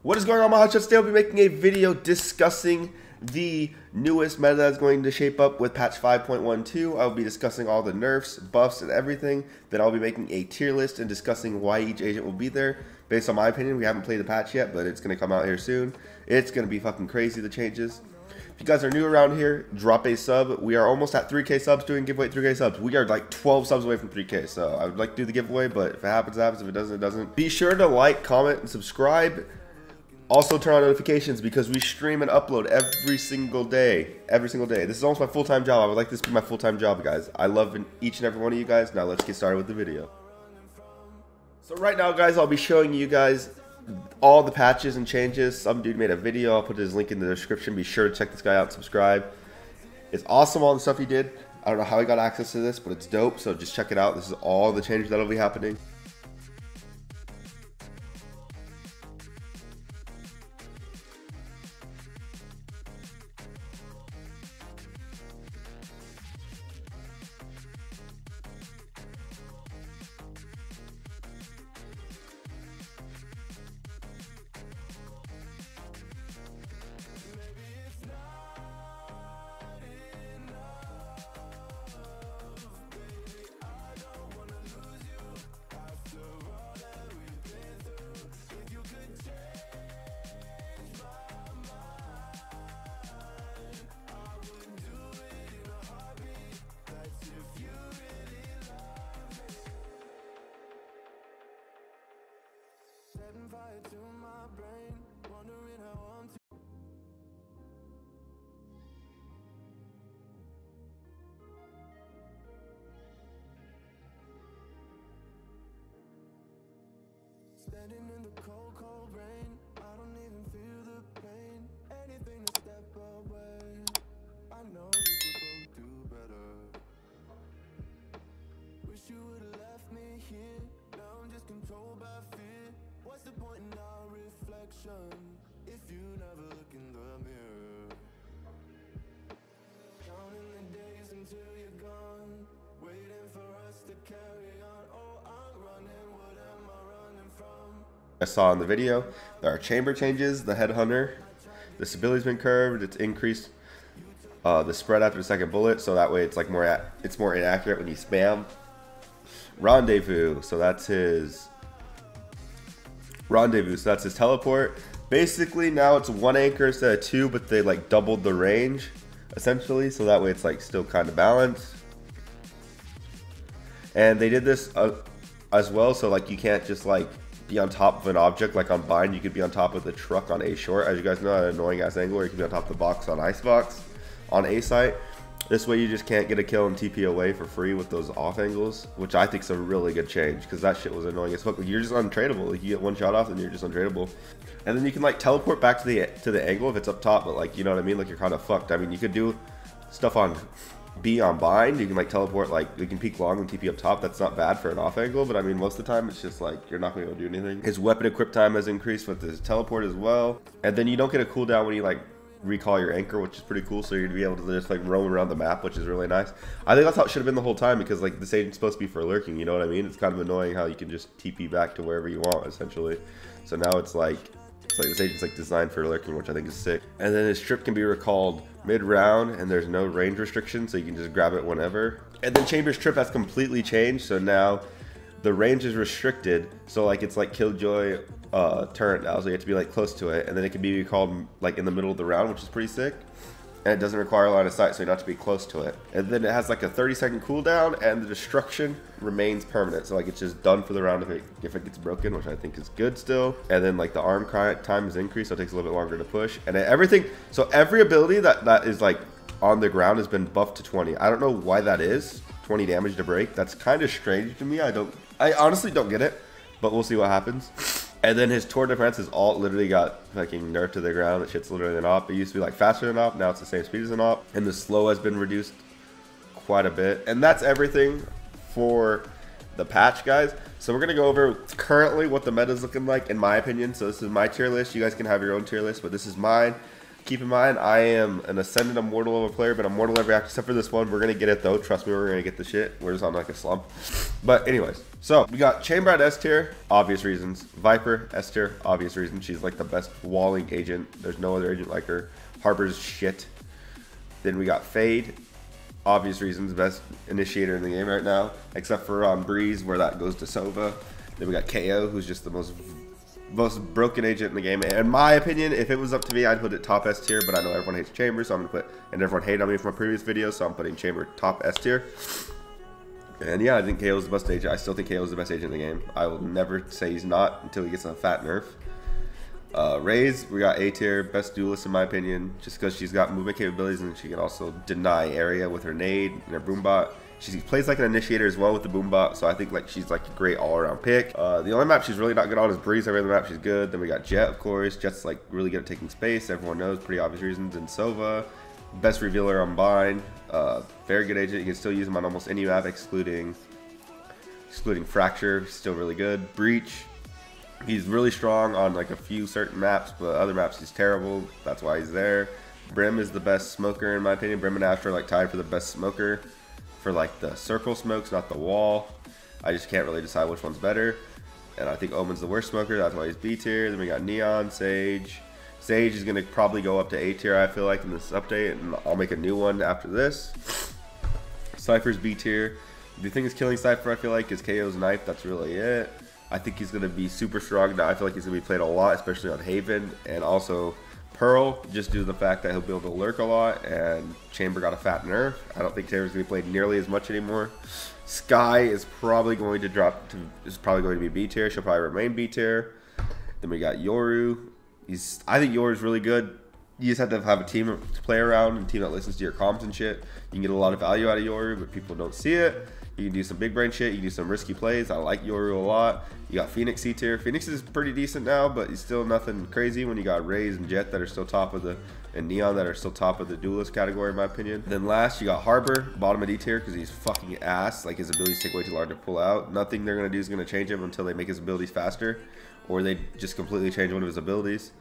What is going on, my hotshots? Today I'll be making a video discussing the newest meta that's going to shape up with patch 5.12. I'll be discussing all the nerfs, buffs, and everything. Then I'll be making a tier list and discussing why each agent will be there. Based on my opinion, we haven't played the patch yet, but it's going to come out here soon. It's going to be fucking crazy, the changes. If you guys are new around here, drop a sub. We are almost at 3K subs, doing giveaway 3K subs. We are like 12 subs away from 3K, so I would like to do the giveaway, but if it happens, it happens. If it doesn't, it doesn't. Be sure to like, comment, and subscribe. Also turn on notifications because we stream and upload every single day. Every single day. This is almost my full-time job. I would like this to be my full-time job, guys. I love each and every one of you guys. Now let's get started with the video. So right now, guys, I'll be showing you guys all the patches and changes. Some dude made a video. I'll put his link in the description. Be sure to check this guy out and subscribe. It's awesome, all the stuff he did. I don't know how he got access to this, but it's dope. So just check it out. This is all the changes that'll be happening. Fire to my brain, wondering how I'm standing in the cold, cold rain. I don't even feel the pain. Anything to step away. I know we could both do better. Wish you would've left me here. Now I'm just controlled by fear. What's the point in our reflection if you never look in the mirror? Counting the days until you're gone, waiting for us to carry on. Oh, I'm running, what am I running from? I saw in the video, there are chamber changes, the headhunter, the stability's been curved, it's increased the spread after the second bullet, so that way it's like it's more inaccurate when you spam. Rendezvous, so that's his teleport. Basically now it's one anchor instead of two, but they like doubled the range essentially, so that way it's like still kind of balanced. And they did this as well, so like you can't just like be on top of an object like on bind. You could be on top of the truck on A short, as you guys know, at an annoying ass angle, or you could be on top of the box on icebox on A site. This way you just can't get a kill and TP away for free with those off angles, which I think is a really good change because that shit was annoying as fuck. Like, you're just untradeable. Like, you get one shot off and you're just untradeable. And then you can like teleport back to the angle if it's up top, but like, you know what I mean? Like, you're kind of fucked. I mean, you could do stuff on B on bind. You can like teleport, like you can peek long and TP up top. That's not bad for an off angle, but I mean, most of the time it's just like you're not going to be able to do anything. His weapon equip time has increased with his teleport as well. And then you don't get a cooldown when you like recall your anchor, which is pretty cool, so you're gonna be able to just like roam around the map, which is really nice. I think that's how it should have been the whole time, because like this agent's supposed to be for lurking, you know what I mean? It's kind of annoying how you can just TP back to wherever you want essentially. So now it's like this agent's like designed for lurking, which I think is sick. And then his strip can be recalled mid-round and there's no range restriction, so you can just grab it whenever. And then Chamber's trip has completely changed, so now the range is restricted, so like it's like Killjoy turret now, so you have to be like close to it, and then it can be recalled like in the middle of the round, which is pretty sick. And it doesn't require a line of sight, so you don't have to be close to it. And then it has like a 30-second cooldown, and the destruction remains permanent, so like it's just done for the round if it gets broken, which I think is good still. And then like the arm time is increased, so it takes a little bit longer to push. And everything, so every ability that is like on the ground has been buffed to 20. I don't know why that is. 20 damage to break. That's kind of strange to me. I honestly don't get it, but we'll see what happens. And then his tour defense is all literally got fucking nerfed to the ground. That shit's literally an op. It used to be like faster than op. Now it's the same speed as an op. And the slow has been reduced quite a bit. And that's everything for the patch, guys. So we're going to go over currently what the meta is looking like, in my opinion. So this is my tier list. You guys can have your own tier list, but this is mine. keep in mind, I am an Ascendant Immortal level player, but I'm mortal every act except for this one. We're going to get it though. Trust me, we're going to get the shit. We're just on like a slump. But anyways, so we got Chamber at S tier, obvious reasons. Viper, S tier, obvious reasons. She's like the best walling agent. There's no other agent like her. Harper's shit. Then we got Fade, obvious reasons, best initiator in the game right now, except for on Breeze where that goes to Sova. Then we got KO, who's just the most broken agent in the game. In my opinion, if it was up to me, I'd put it top S tier, but I know everyone hates Chamber, so I'm gonna put, and everyone hated on me from my previous video, so I'm putting Chamber top S tier. And yeah, I think KO is the best agent. I still think KO is the best agent in the game. I will never say he's not until he gets a fat nerf. Raze, we got A tier, best duelist in my opinion, just because she's got movement capabilities and she can also deny area with her nade and her boombot. She plays like an initiator as well with the boombot, so I think like she's like a great all-around pick. The only map she's really not good on is Breeze. Every other map she's good. Then we got Jet, of course. Jet's like really good at taking space. Everyone knows, pretty obvious reasons. And Sova, best revealer on Bind. Very good agent. You can still use him on almost any map, excluding Fracture. Still really good. Breach. He's really strong on like a few certain maps, but other maps he's terrible. That's why he's there. Brim is the best smoker in my opinion. Brim and Astra are like tied for the best smoker for like the circle smokes, not the wall. I just can't really decide which one's better. And I think Omen's the worst smoker. That's why he's B tier. Then we got Neon, Sage. Sage is gonna probably go up to A tier, I feel like, in this update, and I'll make a new one after this. Cypher's B tier. The thing is killing Cypher, I feel like, is KO's knife. That's really it. I think he's going to be super strong now. I feel like he's going to be played a lot, especially on Haven. And also Pearl, just due to the fact that he'll be able to lurk a lot. And Chamber got a fat nerf. I don't think Chamber's going to be played nearly as much anymore. Sky is probably going to drop to, is probably going to be B tier. She'll probably remain B tier. Then we got Yoru. I think Yoru's really good. You just have to have a team to play around and a team that listens to your comms and shit. You can get a lot of value out of Yoru, but people don't see it. You can do some big brain shit. You can do some risky plays. I like Yoru a lot. You got phoniex C tier. Phoniex is pretty decent now, but he's still nothing crazy when you got raze and Jet that are still top of the, and Neon that are still top of the duelist category in my opinion. Then last you got Harbor, bottom of D tier because he's fucking ass. Like his abilities take way too long to pull out. Nothing they're gonna do is gonna change him until they make his abilities faster, or they just completely change one of his abilities.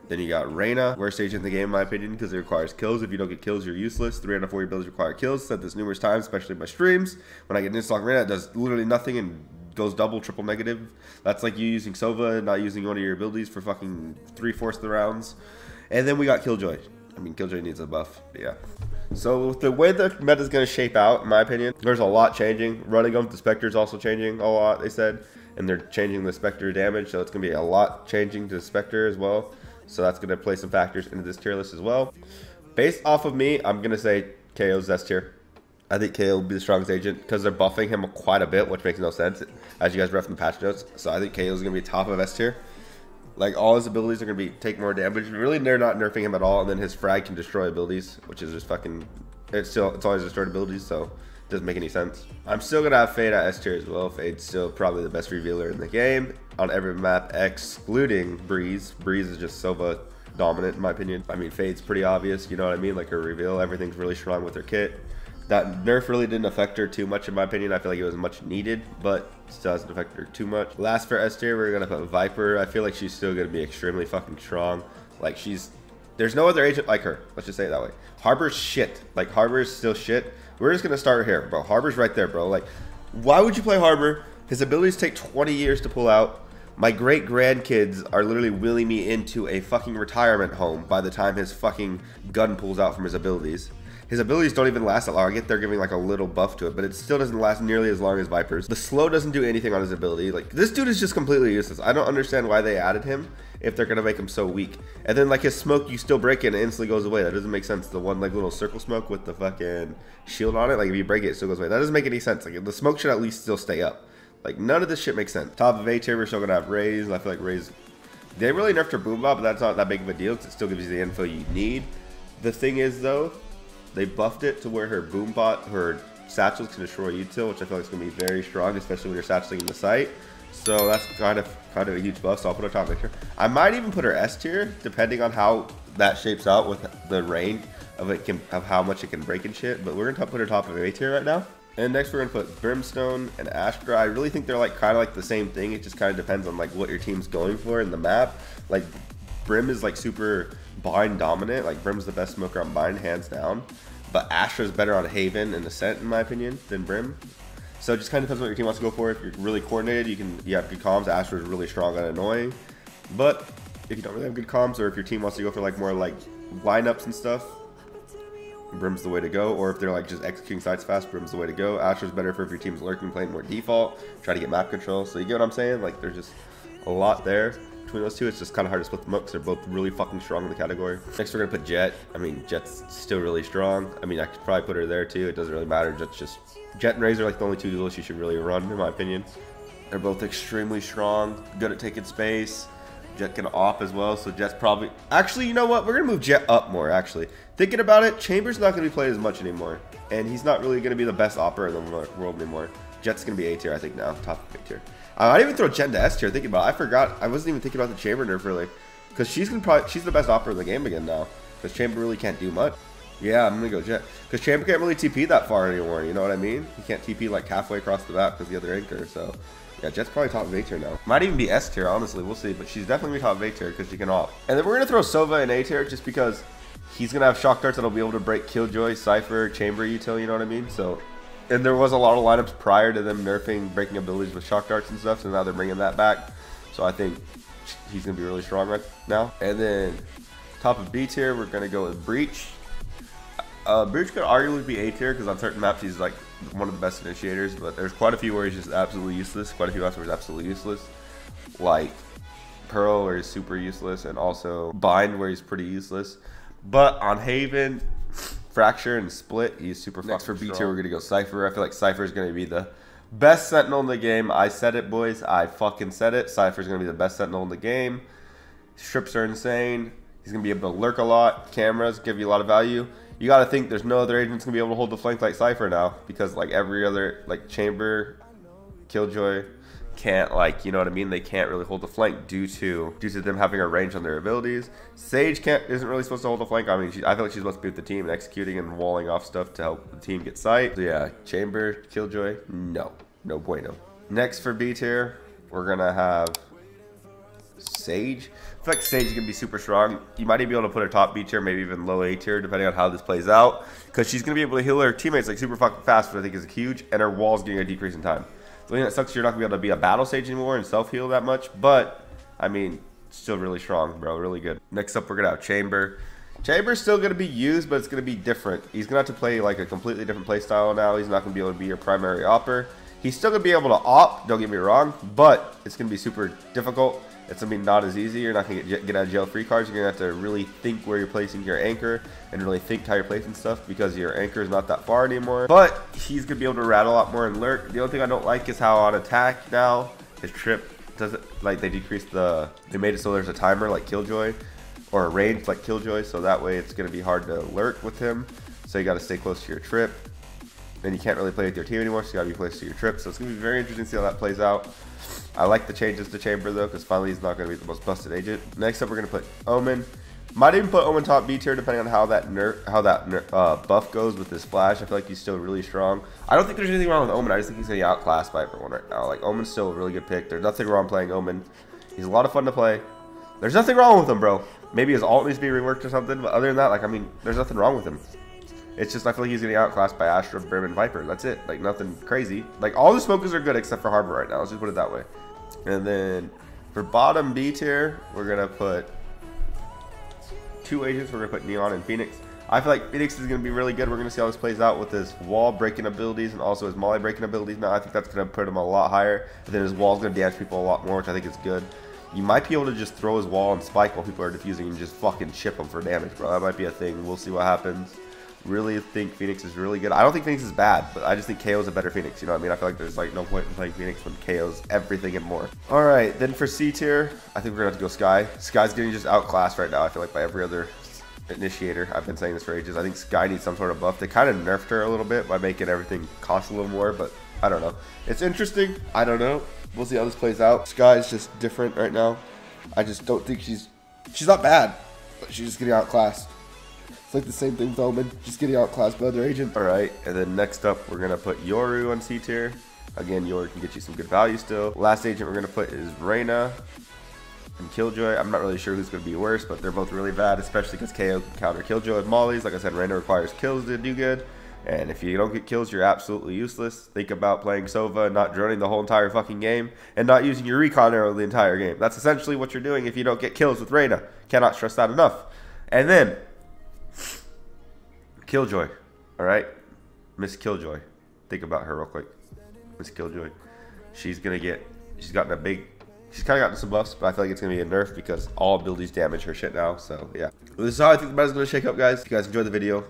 Then you got Reyna, worst agent in the game in my opinion because it requires kills. If you don't get kills, you're useless. 3 out of 4 abilities require kills. Said this numerous times, especially in my streams. When I get an install Reyna, it does literally nothing and goes double, triple negative. That's like you using Sova and not using one of your abilities for fucking 3/4 of the rounds. And then we got Killjoy. I mean, Killjoy needs a buff, but yeah. So with the way the meta is going to shape out, in my opinion, there's a lot changing. Running them, the Spectre is also changing a lot, they said. And they're changing the Spectre damage, so it's going to be a lot changing to the Spectre as well. So that's going to play some factors into this tier list as well. Based off of me, I'm going to say KO's S tier. I think KO will be the strongest agent because they're buffing him quite a bit, which makes no sense, as you guys read from the patch notes. So I think KO is going to be top of S tier. Like, all his abilities are going to take more damage. Really, they're not nerfing him at all. And then his frag can destroy abilities, which is just fucking... It's always destroyed abilities, so it doesn't make any sense. I'm still going to have Fade at S tier as well. Fade's still probably the best revealer in the game on every map, excluding Breeze. Breeze is just Sova dominant, in my opinion. I mean, Fade's pretty obvious, you know what I mean? Like, her reveal, everything's really strong with her kit. That nerf really didn't affect her too much, in my opinion. I feel like it was much needed, but still doesn't affect her too much. Last for S tier, we're going to put Viper. I feel like she's still going to be extremely fucking strong. Like, there's no other agent like her. Let's just say it that way. Harbor's shit. Like, Harbor's still shit. We're just going to start here, bro. Harbor's right there, bro. Like, why would you play Harbor? His abilities take 20 years to pull out. My great grandkids are literally wheeling me into a fucking retirement home by the time his fucking gun pulls out from his abilities. His abilities don't even last that long. I get they're giving like a little buff to it, but it still doesn't last nearly as long as Viper's. The slow doesn't do anything on his ability. Like, this dude is just completely useless. I don't understand why they added him if they're gonna make him so weak. And then like his smoke, you still break it and it instantly goes away. That doesn't make sense. The one like little circle smoke with the fucking shield on it, like if you break it, it still goes away. That doesn't make any sense. Like, the smoke should at least still stay up. Like, none of this shit makes sense. Top of A tier, we're still gonna have raze. I feel like raze, they really nerfed her boom bot, but that's not that big of a deal because it still gives you the info you need. The thing is though, they buffed it to where her boom bot, her satchels can destroy util, which I feel like is gonna be very strong, especially when you're satcheling in the site. So that's kind of a huge buff. So I'll put her top tier. I might even put her S tier, depending on how that shapes out with the range of how much it can break and shit. But we're gonna put her top of A tier right now. And next we're gonna put Brimstone and Astra. I really think they're like kind of like the same thing. It just kind of depends on like what your team's going for in the map. Like, Brim is like super bind dominant. Like Brim's the best smoker on bind, hands down. But Astra is better on Haven and Ascent, in my opinion, than Brim. So it just kind of depends what your team wants to go for. If you're really coordinated, you have good comms. Astra is really strong and annoying. But if you don't really have good comms, or if your team wants to go for like more like lineups and stuff, Brim's the way to go. Or if they're like just executing sites fast, Brim's the way to go. Astra's better for if your team's lurking, playing more default, try to get map control. So you get what I'm saying? Like there's just a lot there between those two. It's just kind of hard to split them up because they're both really fucking strong in the category. Next we're gonna put Jet. I mean, Jet's still really strong. I mean, I could probably put her there too. It doesn't really matter. Jet's just Jet and Raze are like the only two duelists you should really run, in my opinion. They're both extremely strong, good at taking space. Jet can op as well, so Jet's probably... Actually, you know what? We're going to move Jet up more, actually. Thinking about it, Chamber's not going to be played as much anymore. And he's not really going to be the best opper in the world anymore. Jet's going to be A tier, I think, now. Top A tier. I didn't even throw Jet into S tier. Thinking about it, I forgot. I wasn't even thinking about the Chamber nerf, really. Because she's the best opper in the game again now. Because Chamber really can't do much. Yeah, I'm going to go Jet. Because Chamber can't really TP that far anymore, you know what I mean? He can't TP like halfway across the map because the other anchor, so... Yeah, Jet's probably top A tier now. Might even be S tier, honestly. We'll see. But she's definitely top A tier because she can op. And then we're going to throw Sova in A tier just because he's going to have shock darts that'll be able to break Killjoy, Cypher, Chamber util, you know what I mean? So, and there was a lot of lineups prior to them nerfing breaking abilities with shock darts and stuff. So now they're bringing that back. So I think he's going to be really strong right now. And then top of B tier, we're going to go with Breach. Breach could arguably be A tier because on certain maps he's like one of the best initiators, but there's quite a few where he's just absolutely useless. Quite a few maps where he's absolutely useless, like Pearl where he's super useless, and also Bind where he's pretty useless. But on Haven, Fracture, and Split, he's super fucking strong. Next for B tier, we're gonna go Cypher. I feel like Cypher is gonna be the best Sentinel in the game. I said it, boys. I fucking said it. Cypher's gonna be the best Sentinel in the game. Strips are insane. He's gonna be able to lurk a lot. Cameras give you a lot of value. You got to think there's no other agents gonna be able to hold the flank like Cypher now, because like every other, like Chamber, Killjoy can't, like, you know what I mean, they can't really hold the flank due to them having a range on their abilities. Sage isn't really supposed to hold the flank. I mean, I feel like she's supposed to be with the team and executing and walling off stuff to help the team get sight. So yeah, Chamber, Killjoy, no bueno. Next for B tier, we're gonna have Sage. I feel like Sage is going to be super strong. You might even be able to put her top B tier, maybe even low A tier, depending on how this plays out. Because she's going to be able to heal her teammates like super fucking fast, which I think is huge. And her wall's getting a decrease in time. The thing that sucks is you're not going to be able to be a battle Sage anymore and self-heal that much. But, I mean, still really strong, bro. Really good. Next up, we're going to have Chamber. Chamber's still going to be used, but it's going to be different. He's going to have to play like a completely different play style now. He's not going to be able to be your primary opper. He's still going to be able to op, don't get me wrong. But it's going to be super difficult. It's going to be not as easy. You're not going to get out of jail free cards. You're going to have to really think where you're placing your anchor and really think how you're placing stuff because your anchor is not that far anymore. But he's going to be able to rattle a lot more and lurk. The only thing I don't like is how on attack now, his trip doesn't, like they decreased they made it so there's a timer like Killjoy or a range like Killjoy. So that way it's going to be hard to lurk with him. So you got to stay close to your trip. Then you can't really play with your team anymore. So you got to be close to your trip. So it's going to be very interesting to see how that plays out. I like the changes to Chamber though, because finally he's not going to be the most busted agent. Next up, we're going to put Omen. Might even put Omen top B tier depending on how that buff goes with his flash. I feel like he's still really strong. I don't think there's anything wrong with Omen. I just think he's going to be outclassed by everyone right now. Like Omen's still a really good pick. There's nothing wrong playing Omen. He's a lot of fun to play. There's nothing wrong with him, bro. Maybe his ult needs to be reworked or something, but other than that, like, I mean, there's nothing wrong with him. It's just I feel like he's getting outclassed by Astra, Brim, and Viper. That's it. Like nothing crazy. Like all the smokers are good except for Harbor right now. Let's just put it that way. And then for bottom B tier, we're gonna put two agents. We're gonna put Neon and Phoenix. I feel like Phoenix is gonna be really good. We're gonna see how this plays out with his wall breaking abilities and also his molly breaking abilities. Now I think that's gonna put him a lot higher. But then his wall's gonna damage people a lot more, which I think is good. You might be able to just throw his wall and spike while people are defusing and just fucking chip him for damage, bro. That might be a thing. We'll see what happens. Really think Phoenix is really good. I don't think Phoenix is bad, but I just think KO is a better Phoenix. You know what I mean? I feel like there's like no point in playing Phoenix when KO's everything and more. All right, then for C tier, I think we're gonna have to go Sky. Sky's getting just outclassed right now. I feel like by every other initiator. I've been saying this for ages. I think Sky needs some sort of buff. They kind of nerfed her a little bit by making everything cost a little more, but I don't know. It's interesting. I don't know. We'll see how this plays out. Sky's just different right now. I just don't think she's not bad, but she's just getting outclassed. It's like the same thing with Omen, just getting outclassed by other agents. All right, and then next up, we're gonna put Yoru on C tier. Again, Yoru can get you some good value still. Last agent we're gonna put is Reyna. and Killjoy. I'm not really sure who's going to be worse, but they're both really bad, especially because KO can counter Killjoy with mollies. Like I said, Reyna requires kills to do good, and if you don't get kills, you're absolutely useless. Think about playing Sova, not droning the whole entire fucking game, and not using your recon arrow the entire game. That's essentially what you're doing if you don't get kills with Reyna. Cannot stress that enough. And then, Killjoy, alright? Miss Killjoy. Think about her real quick. Miss Killjoy. She's kind of gotten some buffs, but I feel like it's going to be a nerf because all abilities damage her shit now. So, yeah. This is how I think the meta's going to shake up, guys. If you guys enjoyed the video,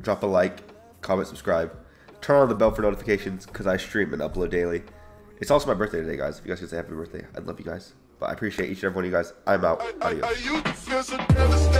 drop a like, comment, subscribe. Turn on the bell for notifications because I stream and upload daily. It's also my birthday today, guys. If you guys could say happy birthday, I'd love you guys. But I appreciate each and every one of you guys. I'm out. Adios.